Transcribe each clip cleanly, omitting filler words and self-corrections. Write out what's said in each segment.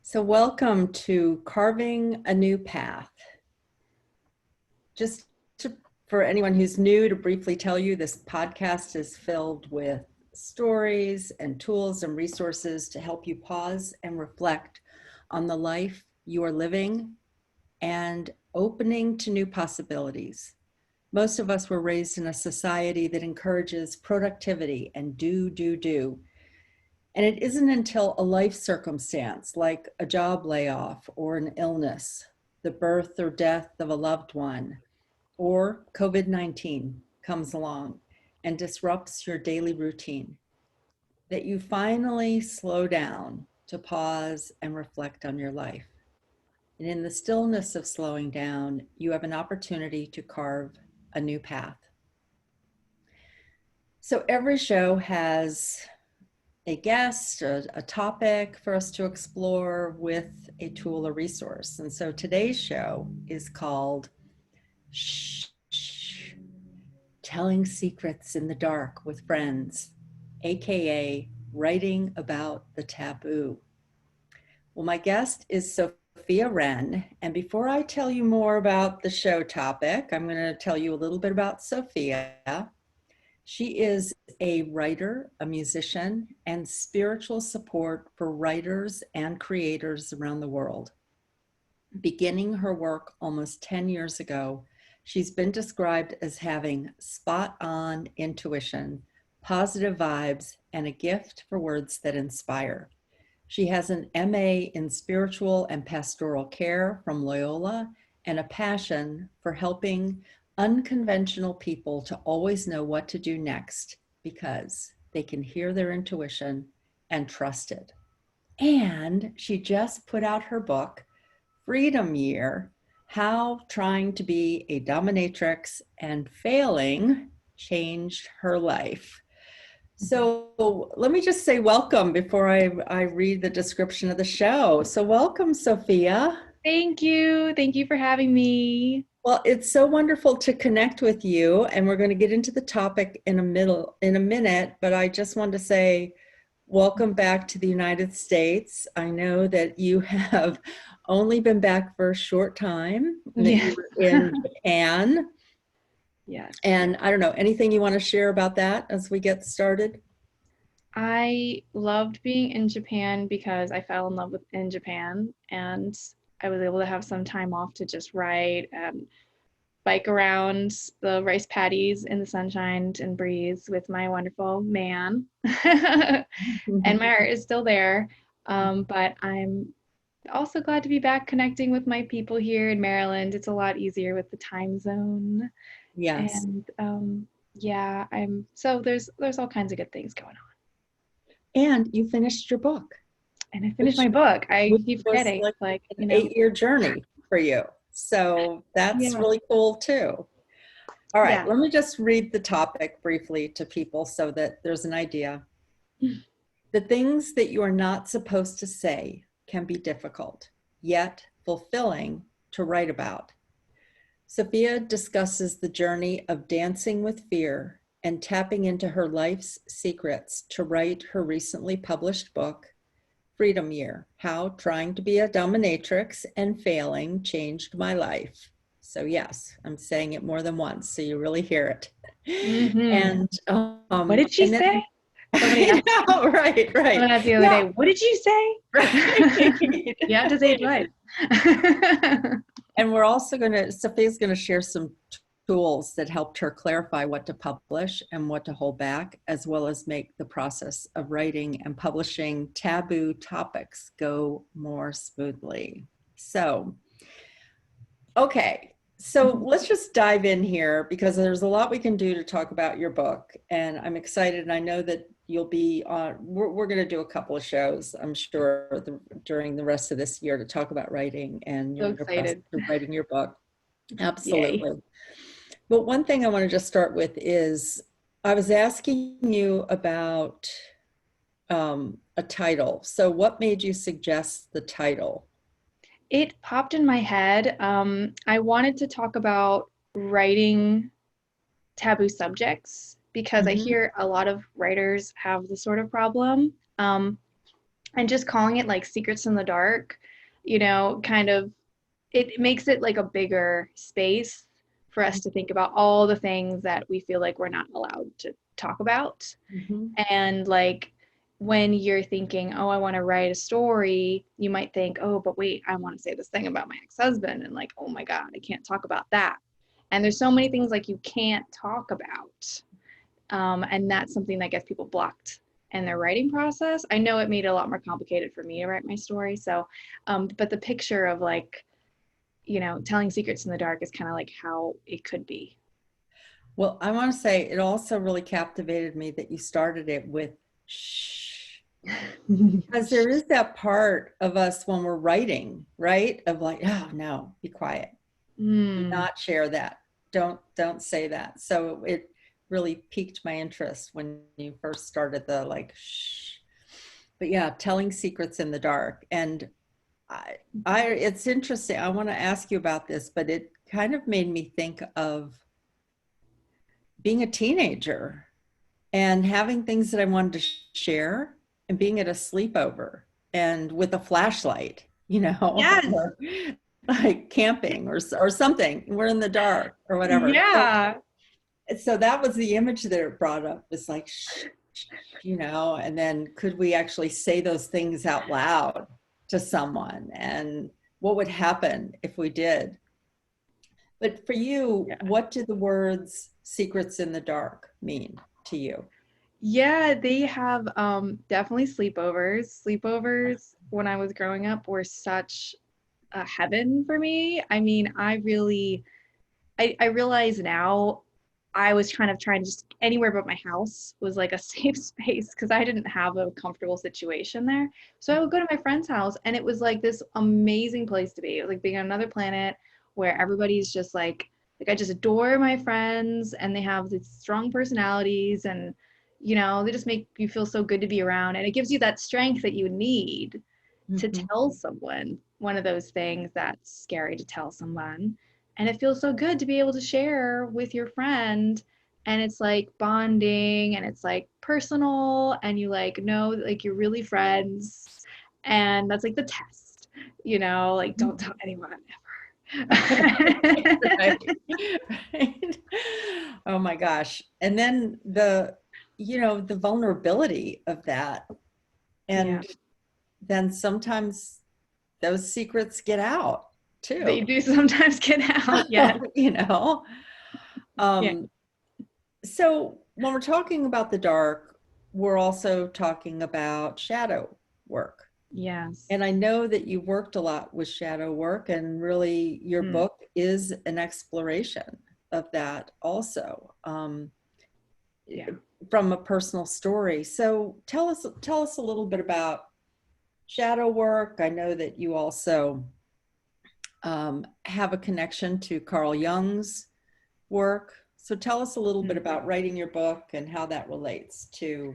So welcome to Carving a New Path. For anyone who's new, to briefly tell you, this podcast is filled with stories and tools and resources to help you pause and reflect on the life you are living and opening to new possibilities. Most of us were raised in a society that encourages productivity and do. And it isn't until a life circumstance like a job layoff or an illness, the birth or death of a loved one, or COVID-19 comes along and disrupts your daily routine, that you finally slow down to pause and reflect on your life. And in the stillness of slowing down, you have an opportunity to carve a new path. So every show has a guest, a topic for us to explore with a tool or resource. And so today's show is called Shh, Telling Secrets in the Dark with Friends, AKA Writing About the Taboo. Well, my guest is Sofia Wren. And before I tell you more about the show topic, I'm going to tell you a little bit about Sofia. She is a writer, a musician, and spiritual support for writers and creators around the world. Beginning her work almost 10 years ago, she's been described as having spot-on intuition, positive vibes, and a gift for words that inspire. She has an MA in spiritual and pastoral care from Loyola and a passion for helping unconventional people to always know what to do next because they can hear their intuition and trust it. And she just put out her book, Freedom Year, How Trying to Be a Dominatrix and Failing Changed Her Life. So let me just say welcome before I read the description of the show. So welcome, Sofia. Thank you. Thank you for having me. Well, it's so wonderful to connect with you, and we're going to get into the topic in a minute, but I just want to say welcome back to the United States. I know that you have only been back for a short time, that you were in Japan. Yes. And I don't know, anything you want to share about that as we get started? I loved being in Japan because I fell in love in Japan, and I was able to have some time off to just write and bike around the rice paddies in the sunshine and breeze with my wonderful man. And my heart is still there. But I'm also glad to be back connecting with my people here in Maryland. It's a lot easier with the time zone. Yes. And yeah, so there's all kinds of good things going on. And you finished your book. And I finished my book. I keep forgetting. Like an 8-year journey for you. So that's really cool too. All right, let me just read the topic briefly to people so that there's an idea. The things that you are not supposed to say can be difficult, yet fulfilling to write about. Sofia discusses the journey of dancing with fear and tapping into her life's secrets to write her recently published book, Freedom Year, How Trying to Be a Dominatrix and Failing Changed My Life. So yes, I'm saying it more than once, so you really hear it. And what did she say? Right. Someone asked the other day, what did you say? Right. You have to say it twice. And we're also Sophia's going to share some tools that helped her clarify what to publish and what to hold back, as well as make the process of writing and publishing taboo topics go more smoothly. So, okay, so let's just dive in here because there's a lot we can do to talk about your book, and I'm excited, and I know that you'll be on, we're going to do a couple of shows, I'm sure, during the rest of this year to talk about writing and your process of writing your book. Absolutely. Yay. But one thing I want to just start with is I was asking you about a title. So what made you suggest the title? It popped in my head. I wanted to talk about writing taboo subjects because I hear a lot of writers have this sort of problem. And just calling it like secrets in the dark, kind of it makes it like a bigger space for us to think about all the things that we feel like we're not allowed to talk about. Mhm. And like when you're thinking, oh, I want to write a story, you might think, oh, but wait, I want to say this thing about my ex-husband. And like, oh my God, I can't talk about that. And there's so many things like you can't talk about. And that's something that gets people blocked in their writing process. I know it made it a lot more complicated for me to write my story. So, but the picture of like, telling secrets in the dark is kind of like how it could be. Well, I want to say it also really captivated me that you started it with shh. Because there is that part of us when we're writing, right? Of like, oh no, be quiet. Do Mm, not share that. Don't say that. So it really piqued my interest when you first started the like shh. But yeah, telling secrets in the dark. And I it's interesting. I want to ask you about this, but it kind of made me think of being a teenager and having things that I wanted to share and being at a sleepover and with a flashlight, yes. or like camping or something. We're in the dark or whatever. Yeah. So that was the image that it brought up. It's like, shh, shh, and then could we actually say those things out loud to someone? And what would happen if we did? But for you, Yeah. what do the words secrets in the dark mean to you? Yeah, they have definitely sleepovers. Sleepovers when I was growing up were such a heaven for me. I mean, I realize now I was kind of trying to just anywhere but my house was like a safe space because I didn't have a comfortable situation there. So I would go to my friend's house and it was like this amazing place to be. It was like being on another planet where everybody's just like I just adore my friends and they have these strong personalities and they just make you feel so good to be around and it gives you that strength that you need to Mhm. tell someone one of those things that's scary to tell someone. And it feels so good to be able to share with your friend. And it's like bonding and it's like personal and you like know like you're really friends. And that's like the test, like don't tell anyone ever. Right. Right. Oh my gosh. And then the vulnerability of that. Yeah, And then sometimes those secrets get out they too. do sometimes get out. Yes. you know. Yeah. Um, so when we're talking about the dark, we're also talking about shadow work. Yes. And I know that you worked a lot with shadow work, and really your Mm, book is an exploration of that also, yeah. from a personal story. So tell us a little bit about shadow work. I know that you also have a connection to Carl Jung's work. So tell us a little bit Mm. about writing your book and how that relates to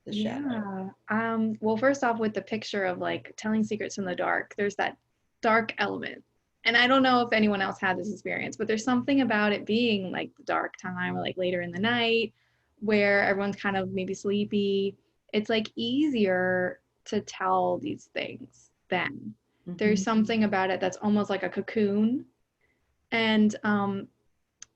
the shadow. Yeah. Well, first off, with the picture of like telling secrets in the dark, there's that dark element. And I don't know if anyone else had this experience, but there's something about it being like the dark time or like later in the night where everyone's kind of maybe sleepy. It's like easier to tell these things then. There's Mhm. something about it that's almost like a cocoon. And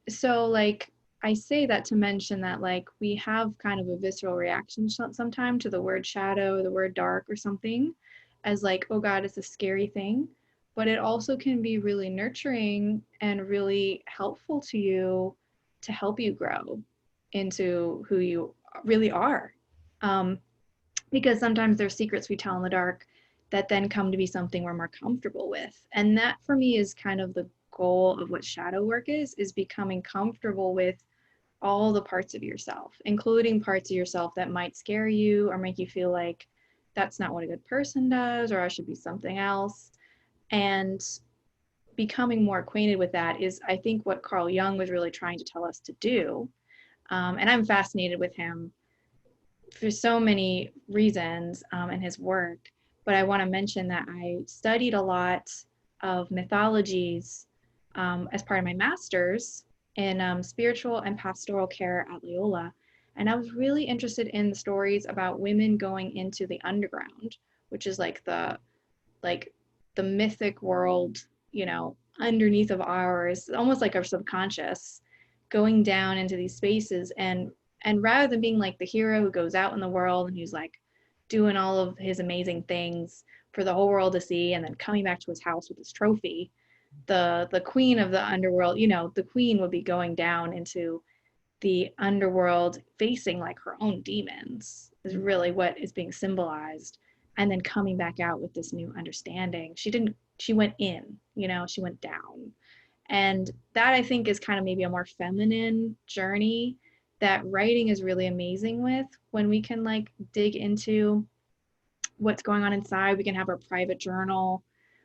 so like I say that to mention that like we have kind of a visceral reaction sometimes to the word shadow, the word dark or something as like, oh God, it's a scary thing. But it also can be really nurturing and really helpful to you to help you grow into who you really are. Um, because sometimes there's secrets we tell in the dark that then come to be something we're more comfortable with. And that for me is kind of the goal of what shadow work is becoming comfortable with all the parts of yourself, including parts of yourself that might scare you or make you feel like that's not what a good person does or I should be something else. And becoming more acquainted with that is, I think, what Carl Jung was really trying to tell us to do. And I'm fascinated with him for so many reasons in his work. But I want to mention that I studied a lot of mythologies as part of my master's in spiritual and pastoral care at Loyola. And I was really interested in the stories about women going into the underground, which is like the mythic world, underneath of ours, almost like our subconscious, going down into these spaces. And rather than being like the hero who goes out in the world and who's like doing all of his amazing things for the whole world to see and then coming back to his house with his trophy, the queen of the underworld, the queen would be going down into the underworld facing like her own demons is really what is being symbolized, and then coming back out with this new understanding. She went in, she went down. And that, I think, is kind of maybe a more feminine journey that writing is really amazing with, when we can like dig into what's going on inside. We can have our private journal,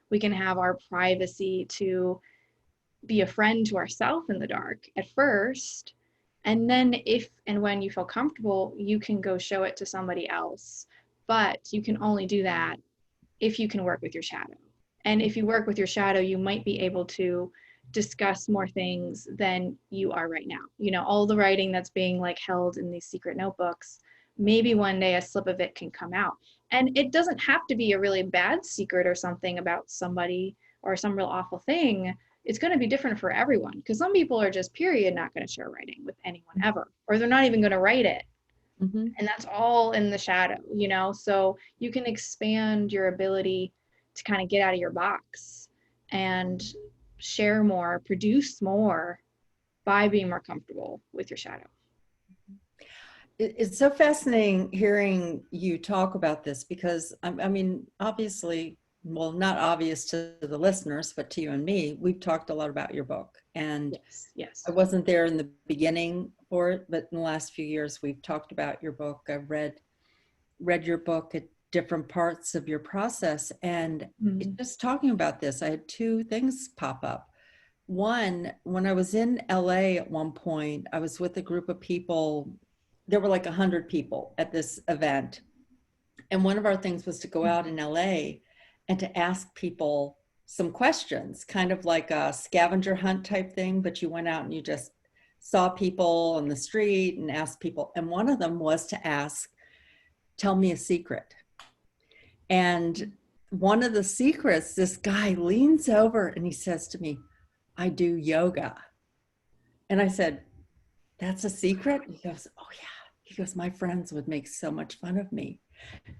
we can have our privacy to be a friend to ourselves in the dark at first. And then, if and when you feel comfortable, you can go show it to somebody else. But you can only do that if you can work with your shadow. And if you work with your shadow, you might be able to discuss more things than you are right now. All the writing that's being like held in these secret notebooks, maybe one day a slip of it can come out. And it doesn't have to be a really bad secret or something about somebody or some real awful thing. It's going to be different for everyone, because some people are just period not going to share writing with anyone ever, or they're not even going to write it. Mm-hmm. And that's all in the shadow, so you can expand your ability to kind of get out of your box and share more, produce more, by being more comfortable with your shadow. It's so fascinating hearing you talk about this, because I mean, obviously, well, not obvious to the listeners, but to you and me, we've talked a lot about your book. And Yes. I wasn't there in the beginning for it, but in the last few years, we've talked about your book. I've read your book at different parts of your process. And just talking about this, I had two things pop up. One, when I was in LA at one point, I was with a group of people. There were like 100 people at this event. And one of our things was to go out in LA and to ask people some questions, kind of like a scavenger hunt type thing, but you went out and you just saw people on the street and asked people. And one of them was to ask, tell me a secret. And one of the secrets, this guy leans over and he says to me, I do yoga. And I said, that's a secret? He goes, oh yeah. He goes, my friends would make so much fun of me.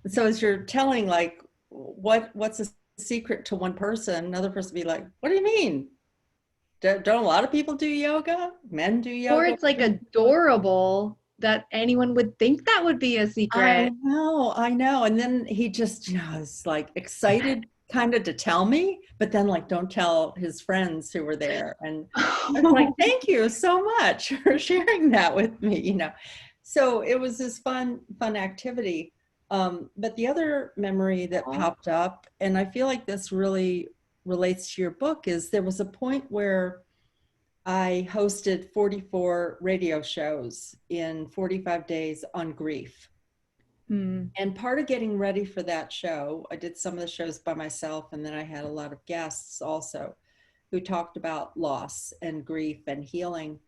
And so as you're telling, like, what's a secret to one person, another person be like, what do you mean? Don't a lot of people do yoga? Men do yoga? Or it's like adorable that anyone would think that would be a secret. I know. And then he just, is like excited kind of to tell me, but then like don't tell his friends who were there. And I was like, thank you so much for sharing that with me, So it was this fun activity. But the other memory that popped up, and I feel like this really relates to your book, is there was a point where I hosted 44 radio shows in 45 days on grief. And part of getting ready for that show, I did some of the shows by myself, and then I had a lot of guests also who talked about loss and grief and healing.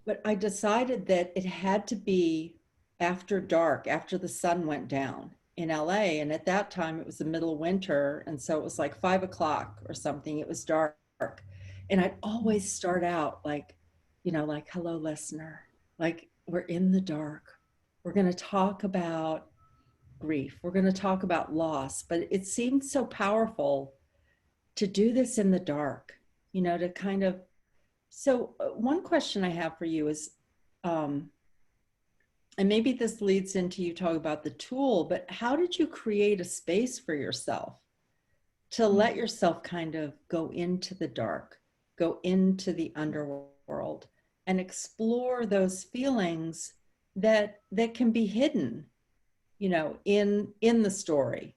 But I decided that it had to be after dark, after the sun went down in LA. And at that time, it was the middle of winter. And so it was like 5 o'clock or something. It was dark. And I'd always start out like, like, hello, listener, like, we're in the dark. We're going to talk about grief. We're going to talk about loss. But it seemed so powerful to do this in the dark, to kind of. So one question I have for you is, and maybe this leads into you talking about the tool, but how did you create a space for yourself to let yourself kind of go into the dark, go into the underworld, and explore those feelings that can be hidden, in the story?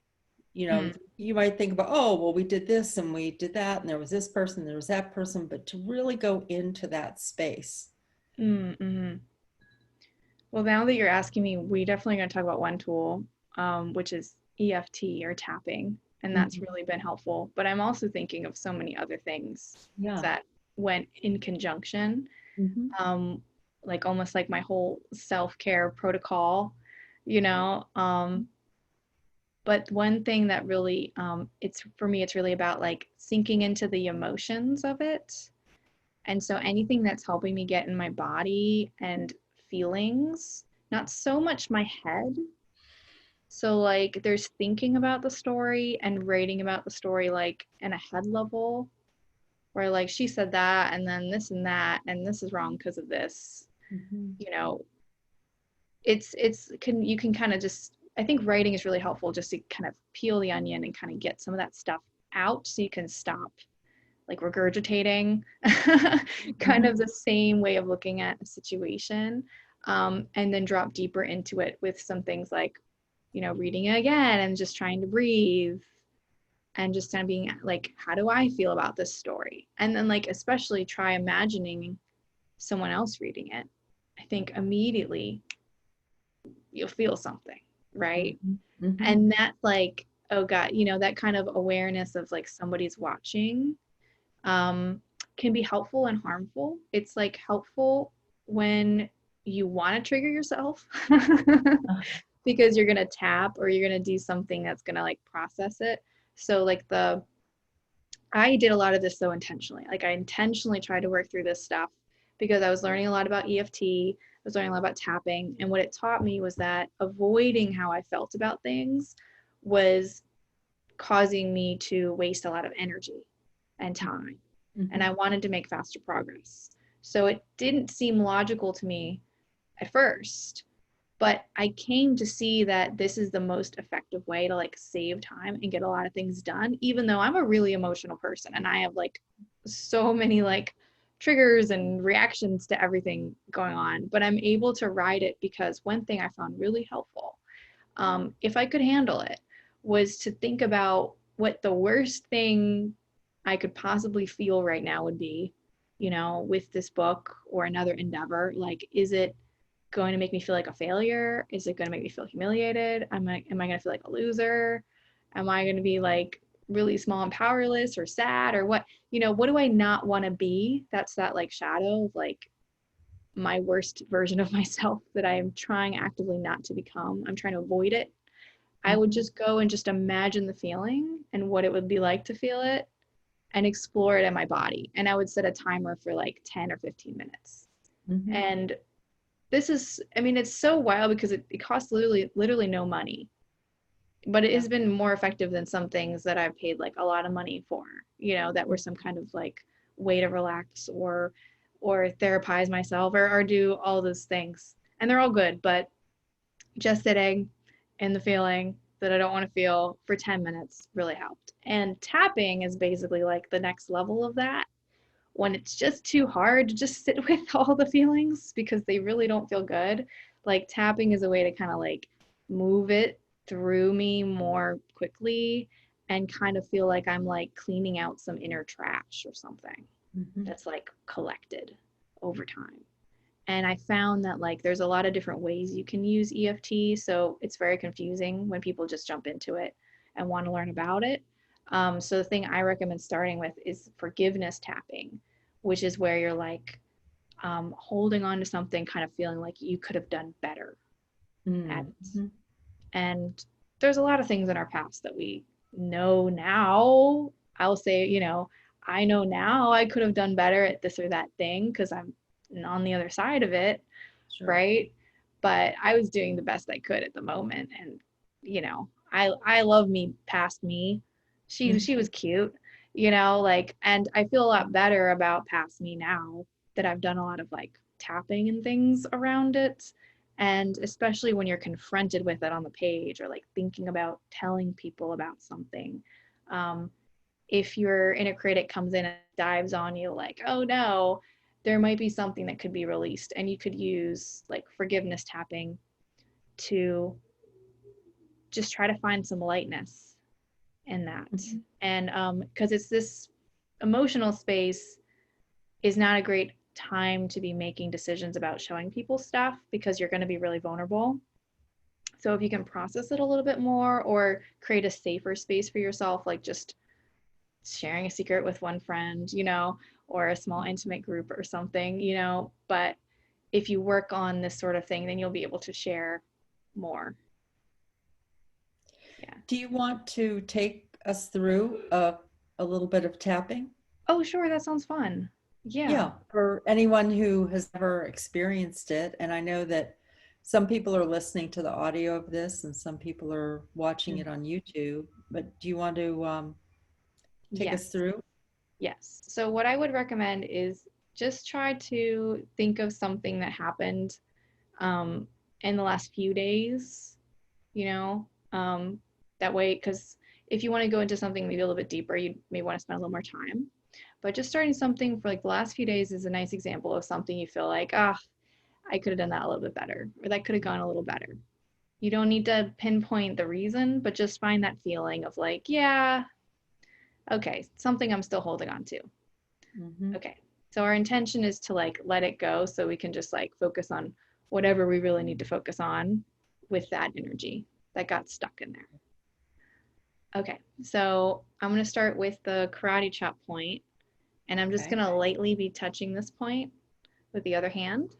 You might think about, oh, well, we did this and we did that, and there was this person, there was that person, but to really go into that space. Mm-hmm. Well, now that you're asking me, we definitely going to talk about one tool, which is EFT, or tapping, and that's really been helpful. But I'm also thinking of so many other things that went in conjunction, like almost like my whole self-care protocol, But one thing that really, it's for me, it's really about like sinking into the emotions of it. And so anything that's helping me get in my body and feelings, not so much my head. So like there's thinking about the story and writing about the story like in a head level where like she said that and this is wrong because of this. Mhm. You know, it's can you can kind of just I think writing is really helpful just to kind of peel the onion and kind of get some of that stuff out so you can stop like regurgitating kind of Mhm. the same way of looking at a situation, and then drop deeper into it with some things like, you know, reading it again and just trying to breathe and just kind of being like, how do I feel about this story? And then like especially try imagining someone else reading it. I think immediately you'll feel something, right? Mhm. Mhm. And that's like, oh God, you know, that kind of awareness of like somebody's watching, um, can be helpful and harmful. It's like helpful when you want to trigger yourself because you're going to tap or you're going to do something that's going to like process it. So like I did a lot of this so intentionally. Like I intentionally tried to work through this stuff because I was learning a lot about EFT. I was learning a lot about tapping. And what it taught me was that avoiding how I felt about things was causing me to waste a lot of energy and time. And Mhm. I wanted to make faster progress. So it didn't seem logical to me at first, but I came to see that this is the most effective way to like save time and get a lot of things done, even though I'm a really emotional person and I have like so many like triggers and reactions to everything going on. But I'm able to ride it because one thing I found really helpful, if I could handle it, was to think about what the worst thing I could possibly feel right now would be, you know, with this book or another endeavor. Like, is it going to make me feel like a failure? Is it going to make me feel humiliated? Am I going to feel like a loser? Am I going to be like really small and powerless or sad or what? You know, what do I not want to be? That's that like shadow of like my worst version of myself that I am trying actively not to become. I'm trying to avoid it. I would Mhm. just go and just imagine the feeling and what it would be like to feel it and explore it in my body. And I would set a timer for like 10 or 15 minutes. Mhm. And this is, I mean, it's so wild because it costs literally no money, but it Yeah. has been more effective than some things that I've paid like a lot of money for, you know, that were some kind of like way to relax or therapize myself or do all those things. And they're all good, but just sitting in the feeling that I don't want to feel for 10 minutes really helped. And tapping is basically like the next level of that when it's just too hard to just sit with all the feelings because they really don't feel good. Like tapping is a way to kind of like move it through me more quickly and kind of feel like I'm like cleaning out some inner trash or something Mhm. that's like collected over time. And I found that like there's a lot of different ways you can use EFT, so it's very confusing when people just jump into it and want to learn about it. So the thing I recommend starting with is forgiveness tapping, which is where you're like holding on to something, kind of feeling like you could have done better at it. Mhm. And there's a lot of things in our past that we know now. I'll say, you know, I know now I could have done better at this or that thing because I'm on the other side of it, Sure. right? But I was doing the best I could at the moment, and you know, I love me past me. Mhm. She was cute, you know, like, and I feel a lot better about past me now that I've done a lot of like tapping and things around it. And especially when you're confronted with it on the page or like thinking about telling people about something. Um, if your inner critic comes in and dives on you like, oh no, there might be something that could be released. And you could use like forgiveness tapping to just try to find some lightness in that. Mhm. And because it's this emotional space is not a great time to be making decisions about showing people stuff because you're going to be really vulnerable. So if you can process it a little bit more or create a safer space for yourself, like just sharing a secret with one friend, you know, or a small intimate group or something, you know, but if you work on this sort of thing, then you'll be able to share more. Yeah. Do you want to take us through a little bit of tapping? Oh, sure, that sounds fun. Yeah. Yeah, for anyone who has never experienced it. And I know that some people are listening to the audio of this and some people are watching Mm. it on YouTube. But do you want to take us Yes. through? Yes. So what I would recommend is just try to think of something that happened um, in the last few days, you know, that way, because if you want to go into something maybe a little bit deeper, you may want to spend a little more time. But just starting something for like the last few days is a nice example of something you feel like, ah, I could have done that a little bit better, or that could have gone a little better. You don't need to pinpoint the reason, but just find that feeling of like, yeah, okay, something I'm still holding on to. Hmm. Okay. So our intention is to like let it go so we can just like focus on whatever we really need to focus on with that energy that got stuck in there. Okay. So I'm going to start with the karate chop point, and I'm just Okay. going to lightly be touching this point with the other hand.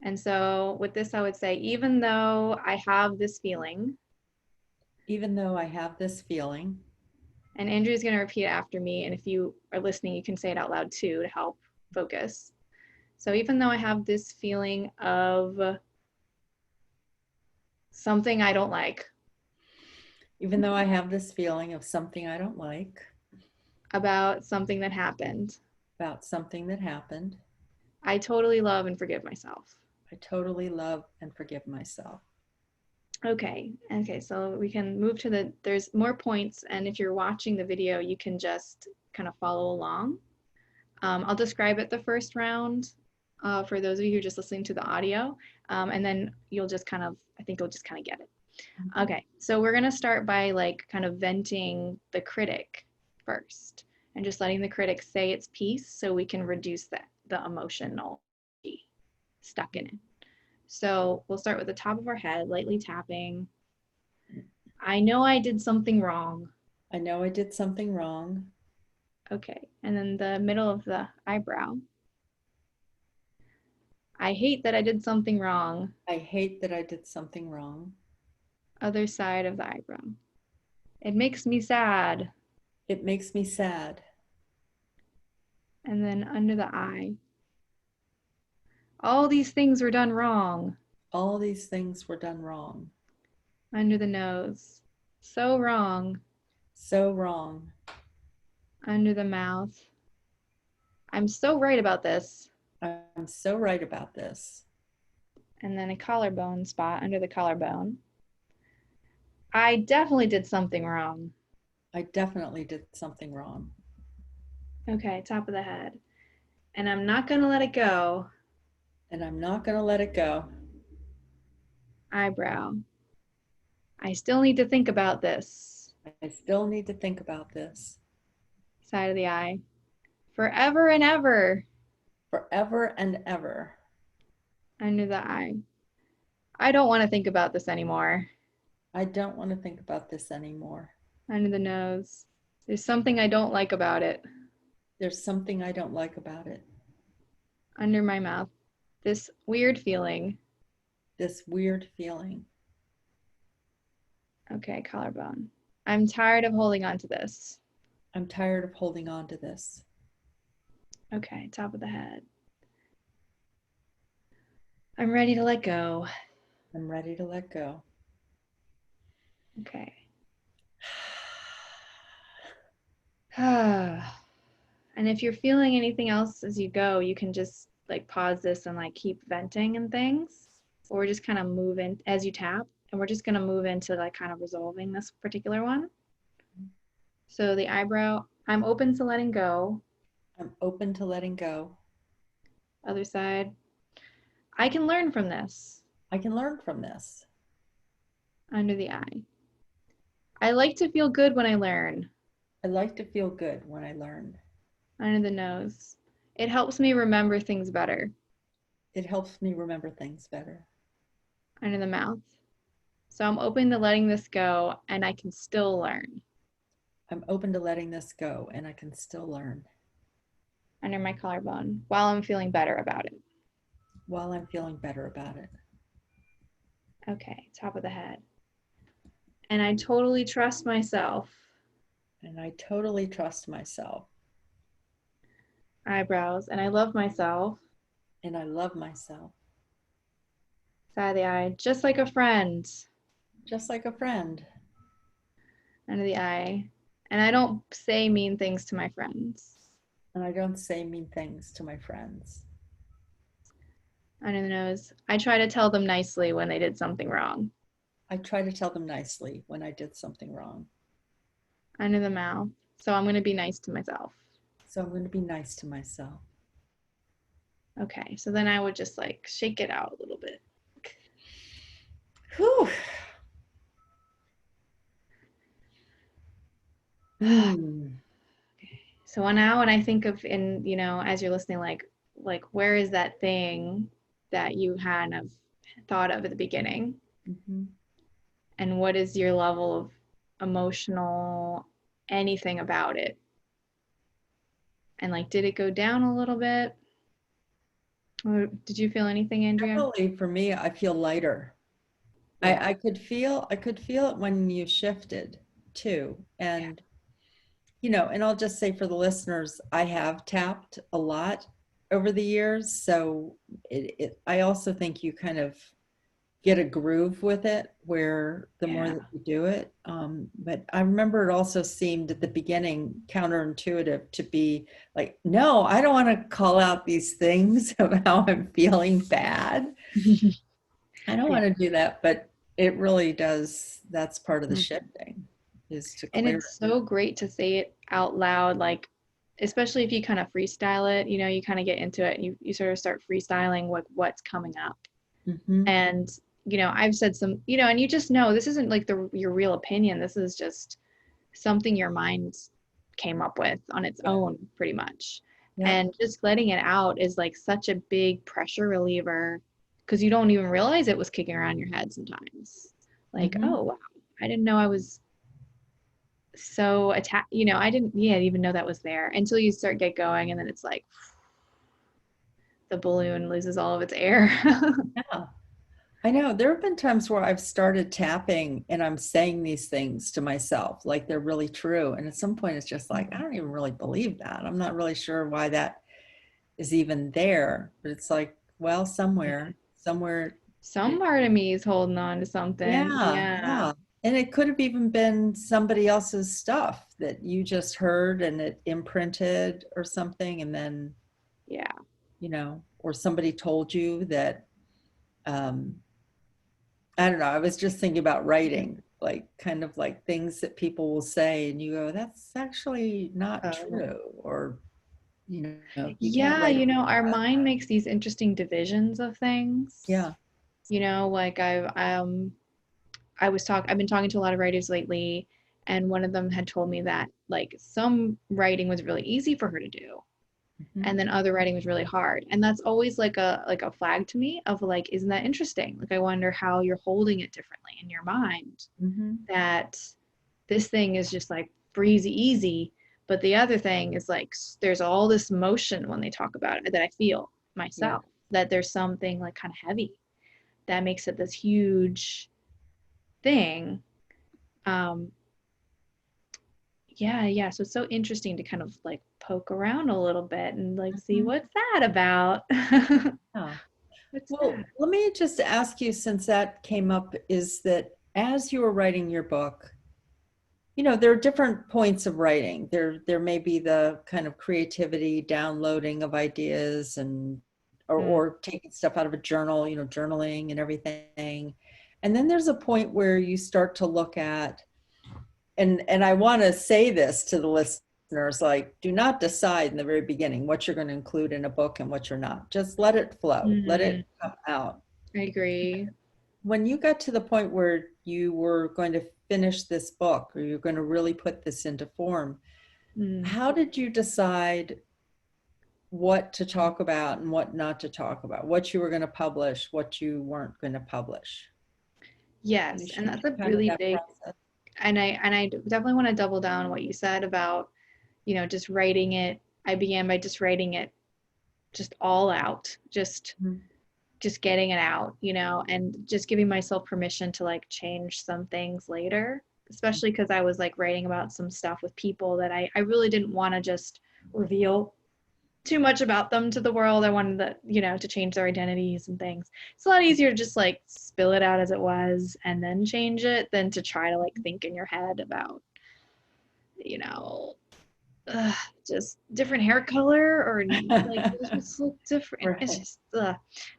And so with this, I would say, even though I have this feeling, Even though I have this feeling, and Andrew's going to repeat it after me, and if you are listening, you can say it out loud too to help focus. So even though I have this feeling of something I don't like even though I have this feeling of something I don't like about something that happened, about something that happened, I totally love and forgive myself. I totally love and forgive myself. Okay, so we can move to there's more points, and if you're watching the video, you can just kind of follow along. I'll describe it the first round for those of you who are just listening to the audio, and then you'll just kind of, I think you'll just kind of get it. Mhm. Okay, so we're gonna start by like kind of venting the critic first and just letting the critic say its piece so we can reduce the emotional stuck in it. So we'll start with the top of our head, lightly tapping. I know I did something wrong. I know I did something wrong. Okay, and then the middle of the eyebrow. I hate that I did something wrong. I hate that I did something wrong. Other side of the eyebrow. It makes me sad. It makes me sad. And then under the eye. All these things were done wrong. All these things were done wrong. Under the nose. So wrong. So wrong. Under the mouth. I'm so right about this. I'm so right about this. And then a collarbone spot under the collarbone. I definitely did something wrong. I definitely did something wrong. Okay, top of the head. And I'm not going to let it go. And I'm not going to let it go. Eyebrow. I still need to think about this. I still need to think about this. Side of the eye. Forever and ever. Forever and ever. Under the eye. I don't want to think about this anymore. I don't want to think about this anymore. Under the nose. There's something I don't like about it. There's something I don't like about it. Under my mouth. This weird feeling. This weird feeling. Okay, collarbone. I'm tired of holding on to this. I'm tired of holding on to this. Okay, top of the head. I'm ready to let go. I'm ready to let go. Okay. And if you're feeling anything else as you go, you can just like pause this and like keep venting and things. Or we're just kind of move in as you tap, and we're just going to move into like kind of resolving this particular one. So the eyebrow, I'm open to letting go. I'm open to letting go. Other side, I can learn from this. I can learn from this. Under the eye, I like to feel good when I learn. I like to feel good when I learn. Under the nose, it helps me remember things better. It helps me remember things better. Under the mouth, so I'm open to letting this go and I can still learn. I'm open to letting this go and I can still learn. Under my collarbone, while I'm feeling better about it. While I'm feeling better about it. Okay, top of the head. And I totally trust myself. And I totally trust myself. Eyebrows. And I love myself. And I love myself. Side of the eye. Just like a friend. Just like a friend. Under the eye. And I don't say mean things to my friends. And I don't say mean things to my friends. Under the nose. I try to tell them nicely when they did something wrong. I try to tell them nicely when I did something wrong. Under the mouth. So I'm going to be nice to myself. So I'm going to be nice to myself. Okay, so then I would just like shake it out a little bit. Whew. Hmm. So now when I think of as you're listening, like where is that thing that you kind of thought of at the beginning? Mm-hmm. And what is your level of emotional anything about it? And like, did it go down a little bit? Or did you feel anything, Andrea? Definitely for me, I feel lighter. Yeah. I could feel it when you shifted too. And and I'll just say for the listeners, I have tapped a lot over the years. So I also think you kind of get a groove with it where the more Yeah. that you do it. But I remember it also seemed at the beginning counterintuitive to be like, no, I don't want to call out these things of how I'm feeling bad. I don't Yeah. want to do that, but it really does. That's part of the shifting is to And clear it's so great to say it out loud, like, especially if you kind of freestyle it, you kind of get into it and you sort of start freestyling what's coming up. it. Hmm. And, I've said some, and you just know this isn't like your real opinion. This is just something your mind came up with on its Yeah. own, pretty much. Yeah. And just letting it out is like such a big pressure reliever because you don't even realize it was kicking around your head sometimes. Like, Hmm. oh, wow, I didn't know I was so attached. I didn't, yeah, even know that was there until you get going. And then it's like the balloon loses all of its air. Yeah. I know there have been times where I've started tapping and I'm saying these things to myself like they're really true. And at some point, it's just like, I don't even really believe that. I'm not really sure why that is even there. But it's like, well, somewhere, Some it, part of me is holding on to something. yeah, Yeah. yeah. And it could have even been somebody else's stuff that you just heard and it imprinted or something. And then, Yeah. or somebody told you that, um, I don't know. I was just thinking about writing, like kind of like things that people will say, and you go, "That's actually not Oh. true," or you can't Yeah, write about our that. mind makes these interesting divisions of things. Yeah. Like I've been talking to a lot of writers lately, and one of them had told me that like some writing was really easy for her to do, Hmm. and then other writing was really hard. And that's always like a flag to me of like, isn't that interesting? Like I wonder how you're holding it differently in your mind. Hmm. That this thing is just like breezy easy, but the other thing is like there's all this motion when they talk about it that I feel Yeah. myself, that there's something like kind of heavy that makes it this huge thing. um yeah, so it's so interesting to kind of like poke around a little bit and like see Hmm. what's that about. Yeah. What's Well, that? let me just ask you, since that came up, is that as you were writing your book, there are different points of writing. There may be the kind of creativity, downloading of ideas and Mm. or taking stuff out of a journal, journaling and everything. And then there's a point where you start to look at, and I want to say this to the listeners, like, do not decide in the very beginning what you're going to include in a book and what you're not. Just let it flow, let Mm, it come out. I agree. When you got to the point where you were going to finish this book or you're going to really put this into form, Mm. how did you decide what to talk about and what not to talk about, what you were going to publish, what you weren't going to publish? Can you Yes, and share that's a kind of really that big, process? and I definitely want to double down on what you said about, just writing it. I began by just writing it just all out, just Mhm. just getting it out, and just giving myself permission to like change some things later, especially because I was like writing about some stuff with people that I really didn't want to just reveal too much about them to the world. I wanted to change their identities and things. It's a lot easier to just like spill it out as it was and then change it than to try to like think in your head about, you know, uh, just different hair color or like it just look different. It's Right. just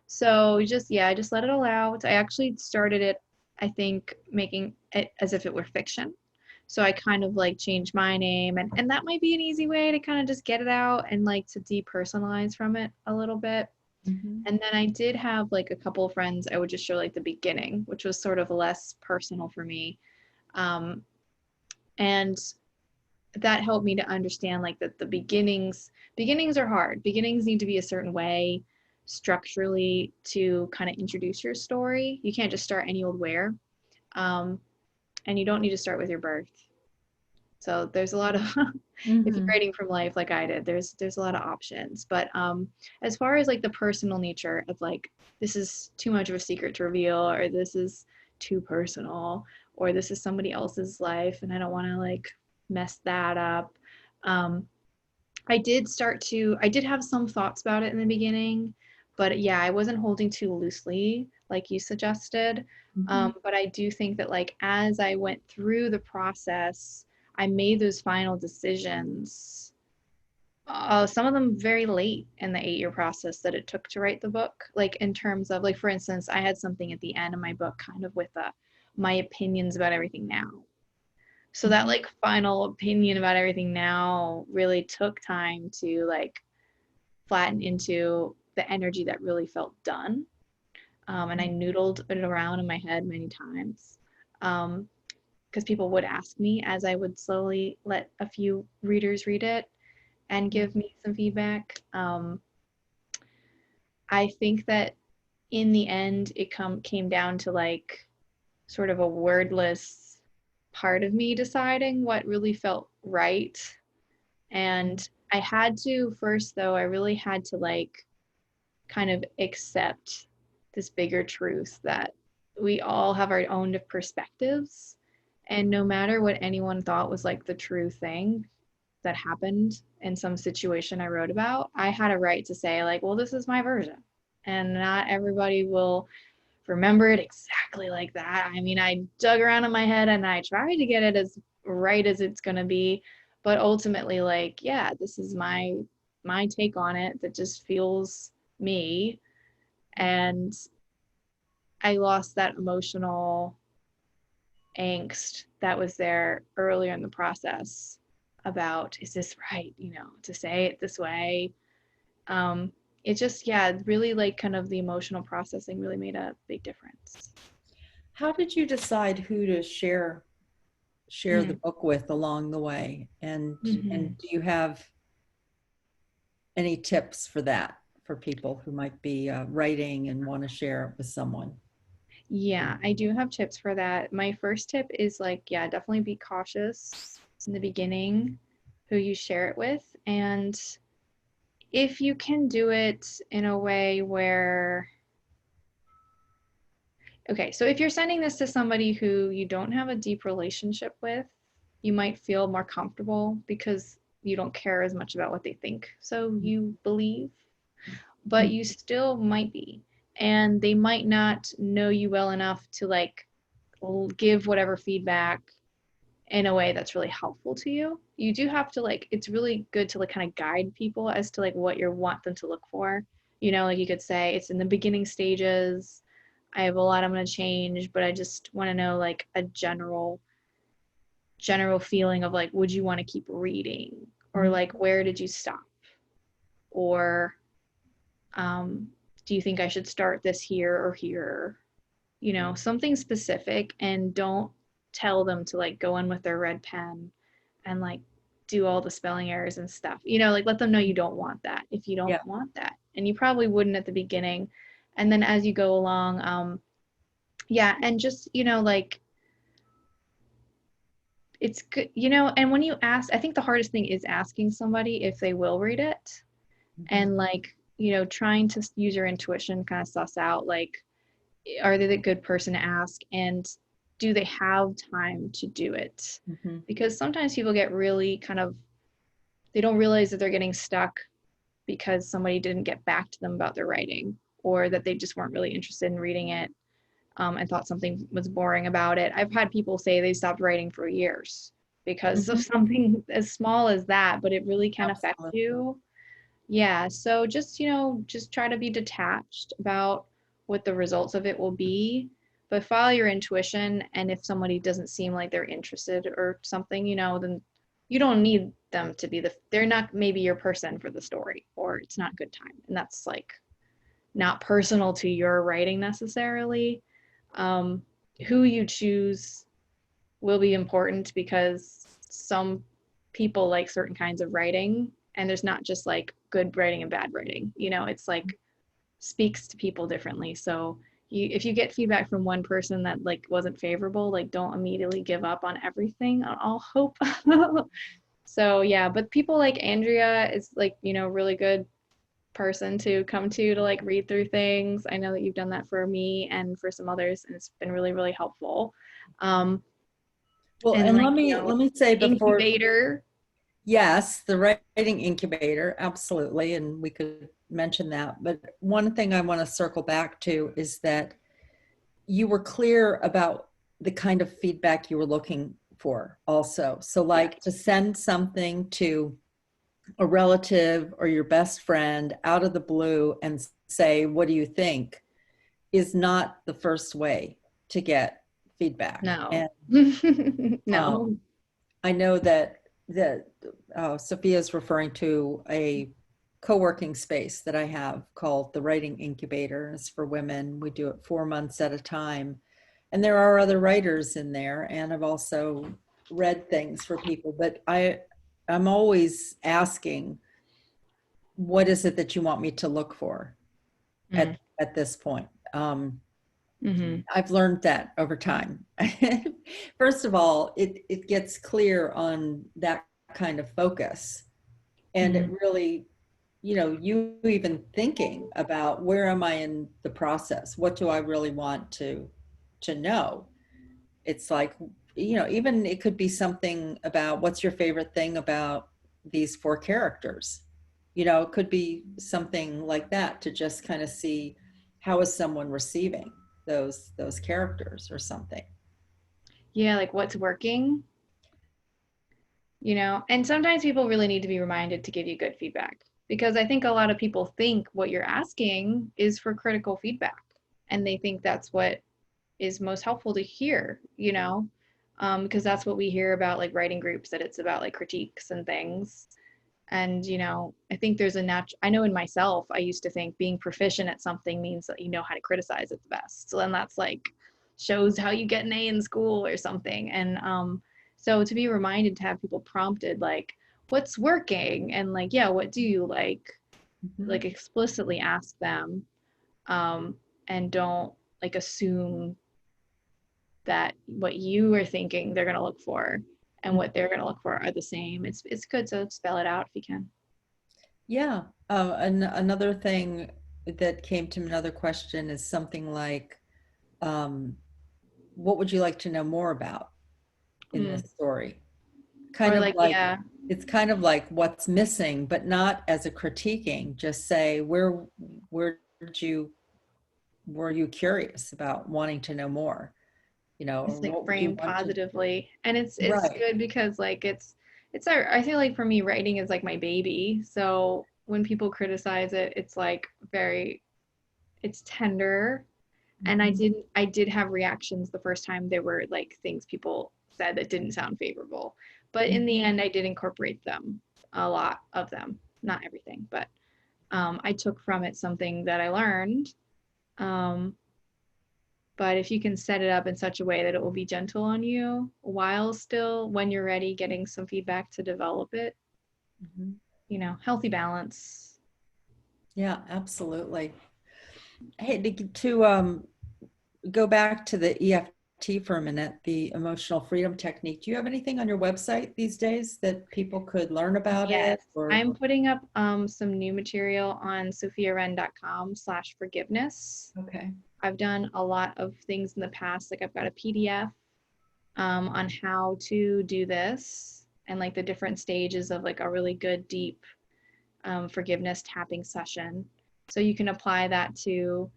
so just yeah, I just let it all out. I actually started it, I think, making it as if it were fiction. So I kind of like changed my name, and that might be an easy way to kind of just get it out and like to depersonalize from it a little bit. Mhm. And then I did have like a couple of friends I would just show like the beginning, which was sort of less personal for me. Um, and that helped me to understand like that the beginnings are hard. Beginnings need to be a certain way structurally to kind of introduce your story. You can't just start any old where. Um, and you don't need to start with your birth. So there's a lot of if you're Mhm. writing from life like I did, there's a lot of options. But as far as like the personal nature of like this is too much of a secret to reveal, or this is too personal, or this is somebody else's life and I don't want to like mess that up. Um, I did have some thoughts about it in the beginning, but yeah, I wasn't holding too loosely like you suggested. Mhm. But I do think that like as I went through the process, I made those final decisions. Some of them very late in the 8-year process that it took to write the book. Like in terms of like, for instance, I had something at the end of my book kind of with my opinions about everything now. So that Mhm. like final opinion about everything now really took time to like flatten into the energy that really felt done. And I noodled it around in my head many times. Because people would ask me as I would slowly let a few readers read it and give me some feedback. I think that in the end, came down to like sort of a wordless part of me deciding what really felt right. And I had to first, though, I really had to like kind of accept this bigger truth that we all have our own perspectives. And no matter what anyone thought was like the true thing that happened in some situation I wrote about, I had a right to say, like, well, this is my version. And not everybody will remember it exactly like that. I mean, I dug around in my head and I tried to get it as right as it's going to be, but ultimately like, yeah, this is my take on it that just feels me, and I lost that emotional angst that was there earlier in the process about is this right, to say it this way. Um it just yeah, really like kind of the emotional processing really made a big difference. How did you decide who to share the Mm. book with along the way? Hmm. And do you have any tips for that for people who might be writing and want to share it with someone? Yeah, I do have tips for that. My first tip is like, yeah, definitely be cautious in the beginning who you share it with. And if you can do it in a way where, okay, so if you're sending this to somebody who you don't have a deep relationship with, you might feel more comfortable because you don't care as much about what they think. So you believe, but you still might be. And they might not know you well enough to like give whatever feedback in a way that's really helpful to you. You do have to like it's really good to like kind of guide people as to like what you want them to look for. Like you could say it's in the beginning stages. I have a lot I'm going to change, but I just want to know like a general feeling of like would you want to keep reading, or Mhm. like where did you stop, or um do you think I should start this here or here, something specific, and don't tell them to like go in with their red pen and like do all the spelling errors and stuff. Like let them know you don't want that if you don't Yeah. want that. And you probably wouldn't at the beginning. And then as you go along, yeah, and just, like it's good, and when you ask, I think the hardest thing is asking somebody if they will read it Mhm. and like trying to use your intuition, kind of suss out like, are they the good person to ask, and do they have time to do it? Mhm. Because sometimes people get really kind of, they don't realize that they're getting stuck because somebody didn't get back to them about their writing, or that they just weren't really interested in reading it, and thought something was boring about it. I've had people say they stopped writing for years because of Mhm. something as small as that, but it really can affect Absolutely. you. Yeah, so just, just try to be detached about what the results of it will be, but follow your intuition. And if somebody doesn't seem like they're interested or something, then you don't need them to be they're not maybe your person for the story, or it's not good time. And that's like not personal to your writing necessarily. Um, who you choose will be important because some people like certain kinds of writing, and there's not just like good writing and bad writing. It's like speaks to people differently. So if you get feedback from one person that like wasn't favorable, like don't immediately give up on everything, on all hope. So yeah, but people like Andrea is like, really good person to come to like read through things. I know that you've done that for me and for some others, and it's been really, really helpful. Um, Well, and and like, let me say the before, incubator. yes, the writing incubator, absolutely, and we could mention that. But one thing I want to circle back to is that you were clear about the kind of feedback you were looking for also. So like to Yes. send something to a relative or your best friend out of the blue and say, "What do you think?" is not the first way to get feedback. No. And um, No. I know that Sophia is referring to a co-working space that I have called the Writing Incubator. It's for women. We do it 4 months at a time. And there are other writers in there, and I've also read things for people, but I'm always asking, what is it that you want me to look for Mm. at this point? Hmm. I've learned that over time. First of all, it gets clear on that kind of focus. And it Hmm. really, you even thinking about where am I in the process? What do I really want to know? It's like, even it could be something about what's your favorite thing about these four characters. It could be something like that to just kind of see how is someone receiving those characters or something. Yeah, like what's working, and sometimes people really need to be reminded to give you good feedback, because I think a lot of people think what you're asking is for critical feedback, and they think that's what is most helpful to hear, because that's what we hear about like writing groups, that it's about like critiques and things. And, I think there's I know in myself, I used to think being proficient at something means that you know how to criticize it the best. So then that's like shows how you get an A in school or something. And so to be reminded, to have people prompted, like, what's working? And like, yeah, what do you Mhm. like explicitly ask them, um, and don't like assume that what you are thinking they're going to look for and what they're going to look for are the same. It's good to spell it out if you can. Yeah. Another thing that came to me, another question is something like, um, what would you like to know more about in this Mm. story? Kind Or of like, like, yeah, it's kind of like what's missing, but not as a critiquing. Just say, where did you, were you curious about wanting to know more? Or it's like what would you framed want to, positively, and it's right. good because like I feel like for me writing is like my baby. So when people criticize it, it's like very, it's tender. And Mhm. I did have reactions the first time. There were like things people said that didn't sound favorable, but in the end I did incorporate them, a lot of them, not everything, but I took from it something that I learned. um, but if you can set it up in such a way that it will be gentle on you while still, when you're ready, getting some feedback to develop it, Mhm. healthy balance. Yeah, absolutely. Hey, to go back to the EFT for a minute, the emotional freedom technique. Do you have anything on your website these days that people could learn about Yes, it? Or I'm putting up some new material on sofiawren.com/forgiveness. okay, I've done a lot of things in the past, like I've got a PDF on how to do this and like the different stages of like a really good deep forgiveness tapping session. So you can apply that to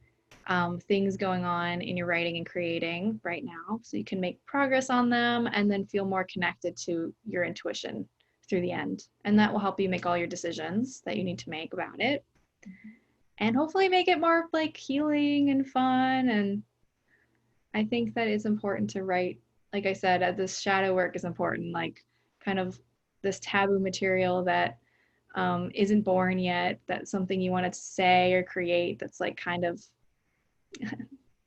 things going on in your writing and creating right now. So you can make progress on them and then feel more connected to your intuition through the end. And that will help you make all your decisions that you need to make about it. And hopefully make it more like healing and fun. And I think that it's important to write, like I said, this shadow work is important, like kind of this taboo material that isn't born yet, that's something you want to say or create that's like kind of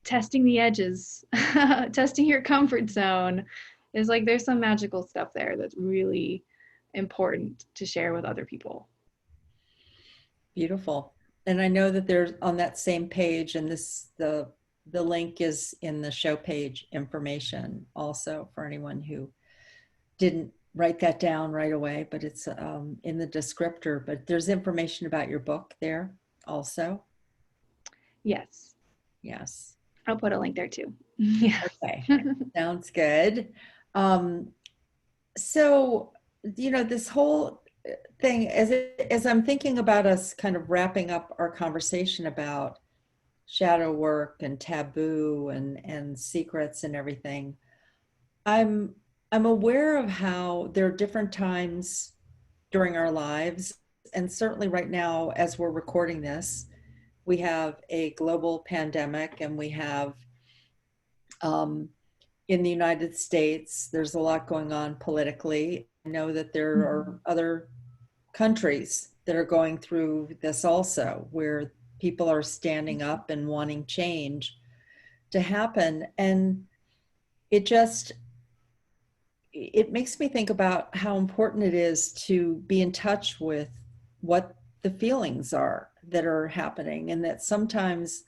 testing the edges, testing your comfort zone is like there's some magical stuff there that's really important to share with other people. beautiful. And I know that there's on that same page, and the link is in the show page information also for anyone who didn't write that down right away, but it's in the descriptor. But there's information about your book there also. Yes, Yes. I'll put a link there too. Yeah. Okay. Sounds good. Um, so, this whole thing, as I'm thinking about us kind of wrapping up our conversation about shadow work and taboo and secrets and everything, I'm I'm aware of how there are different times during our lives, and certainly right now, as we're recording this, we have a global pandemic, and we have um, in the United States, there's a lot going on politically. I know that there are other countries that are going through this also, where people are standing up and wanting change to happen. And it just, it makes me think about how important it is to be in touch with what the feelings are that are happening, and that sometimes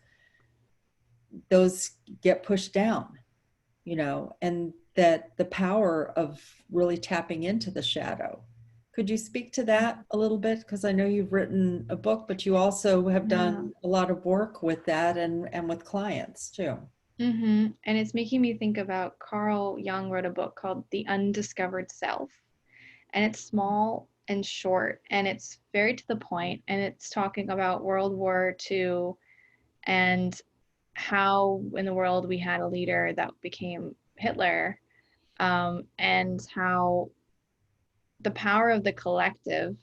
those get pushed down, and that the power of really tapping into the shadow. Could you speak to that a little bit? Because I know you've written a book, but you also have Yeah. done a lot of work with that and with clients too. And it's making me think about Carl Jung wrote a book called The Undiscovered Self. And it's small and short and it's very to the point, and it's talking about World War II and how in the world we had a leader that became Hitler, and how the power of the collective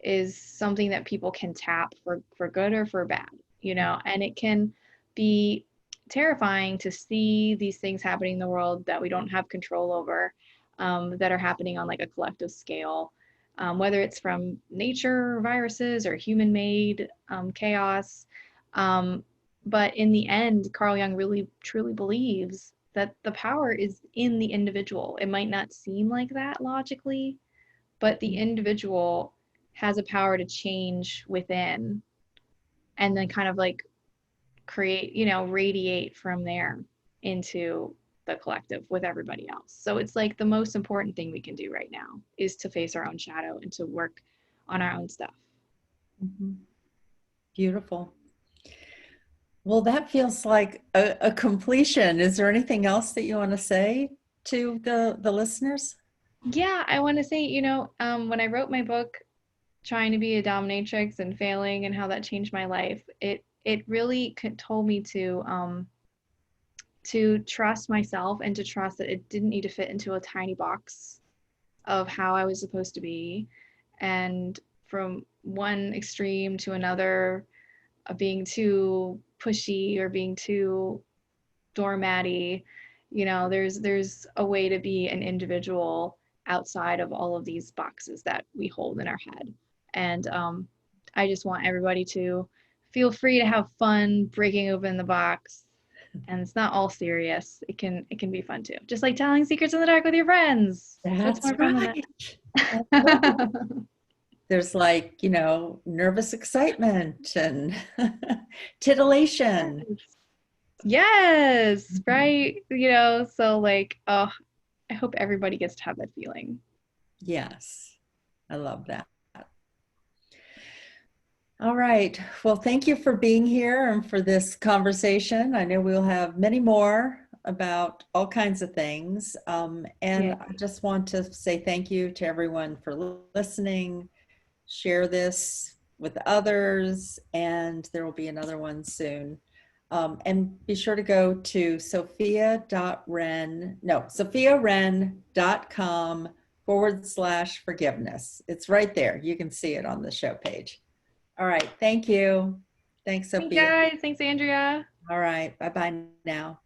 is something that people can tap for good or for bad, and it can be terrifying to see these things happening in the world that we don't have control over, that are happening on like a collective scale, whether it's from nature, viruses, or human-made chaos. Um, but in the end, Carl Jung really truly believes that the power is in the individual. It might not seem like that logically, but the individual has a power to change within and then kind of like create, radiate from there into the collective with everybody else. So it's like the most important thing we can do right now is to face our own shadow and to work on our own stuff. Mhm. Beautiful. Well, that feels like a completion. Is there anything else that you want to say to the listeners? Yeah, I want to say, when I wrote my book, trying to be a dominatrix and failing and how that changed my life, it really told me to trust myself and to trust that it didn't need to fit into a tiny box of how I was supposed to be. And from one extreme to another, of being too pushy or being too doormatty, there's a way to be an individual outside of all of these boxes that we hold in our head. And I just want everybody to feel free to have fun breaking open the box, and it's not all serious. It can be fun too, just like telling secrets in the dark with your friends. So it's That's more fun than right. That's right. that. There's like, nervous excitement and titillation. Yes, right. So like, oh, I hope everybody gets to have that feeling. Yes, I love that. All right. Well, thank you for being here and for this conversation. I know we'll have many more about all kinds of things. And Yeah. I just want to say thank you to everyone for listening. Share this with others, and there will be another one soon. And be sure to go to sophiawren.com/forgiveness. It's right there. You can see it on the show page. All right. Thank you. Thanks, Thanks, Sophia. guys. Thanks, Andrea. All right. Bye bye now.